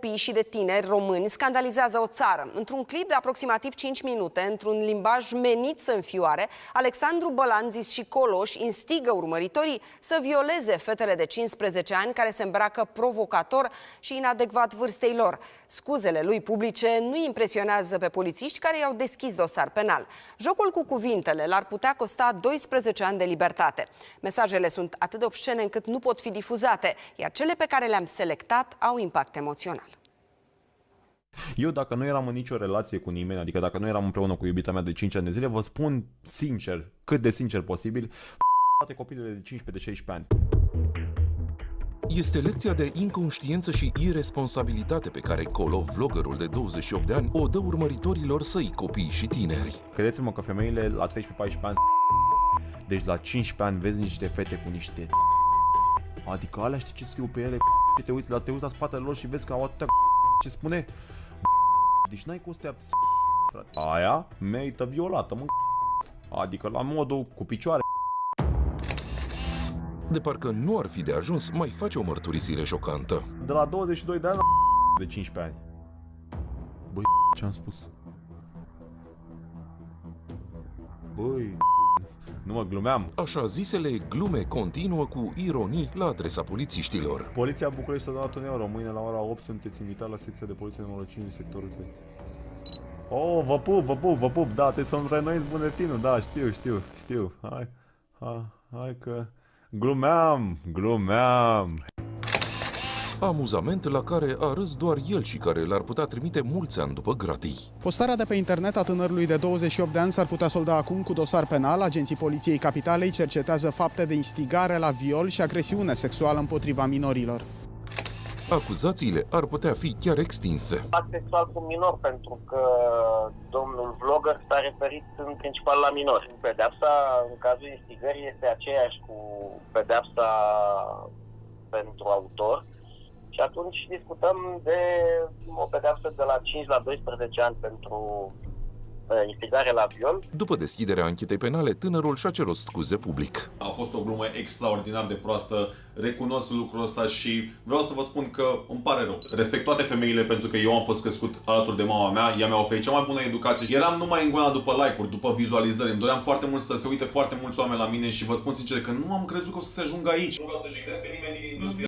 copii și de tineri români scandalizează o țară. Într-un clip de aproximativ 5 minute, într-un limbaj menit să înfioare, Alexandru Bălanzis și Coloș instigă urmăritorii să violeze fetele de 15 ani care se îmbracă provocator și inadecvat vârstei lor. Scuzele lui publice nu impresionează pe polițiști care i-au deschis dosar penal. Jocul cu cuvintele l-ar putea costa 12 ani de libertate. Mesajele sunt atât de obscene încât nu pot fi difuzate, iar cele pe care le-am selectat au impact emoțional. Eu, dacă nu eram în nicio relație cu nimeni, adică dacă nu eram împreună cu iubita mea de 5 ani de zile, vă spun sincer, cât de sincer posibil, toate copilele de 15-16 ani. Este lecția de inconștiență și irresponsabilitate pe care Colo, vloggerul de 28 de ani, o dă urmăritorilor săi, copii și tineri. Credeți-mă că femeile la 13-14 ani, deci la 15 ani vezi niște fete cu niște... Adică alea știi ce scriu pe ele, și te uiți la spatele lor și vezi că au atâtea ce spune. Deci n-ai cum să te abții, frate. Aia merită violată, mă. Adică la modul cu picioare. De parcă nu ar fi de ajuns, mai face o mărturisire șocantă. De la 22 de ani la de 15 ani. Băi, ce-am spus? Băi, nu mă glumeam. Așa zisele glume continuă cu ironii la adresa polițiștilor. Poliția București a dat €1. Mâine la ora 8 sunteți invitați la secția de poliție numărul 5 sectorul 3. Oh, vă pup, da, trebuie să-mi renoiți buletinul, da, știu. Hai că... Glumeam. Amuzament la care a râs doar el și care l-ar putea trimite mulți ani după gratii. Postarea de pe internet a tânărului de 28 de ani s-ar putea solda acum cu dosar penal. Agenții Poliției Capitalei cercetează fapte de instigare la viol și agresiune sexuală împotriva minorilor. Acuzațiile ar putea fi chiar extinse. Act sexual cu minor, pentru că domnul vlogger s-a referit în principal la minori. Pedeapsa în cazul instigării este aceeași cu pedeapsa pentru autor și atunci discutăm de o pedeapsă de la 5 la 12 ani pentru instigare la viol. După deschiderea anchetei penale, tânărul și-a cerut scuze public. A fost o glumă extraordinar de proastă, recunosc lucrul ăsta și vreau să vă spun că îmi pare rău. Respect toate femeile pentru că eu am fost crescut alături de mama mea, ea mi-a oferit cea mai bună educație. Eram numai în goana după like-uri, după vizualizări, îmi doream foarte mult să se uite foarte mulți oameni la mine și vă spun sincer că nu am crezut că o să se ajungă aici. Nu vreau să jignesc pe nimeni din industrie.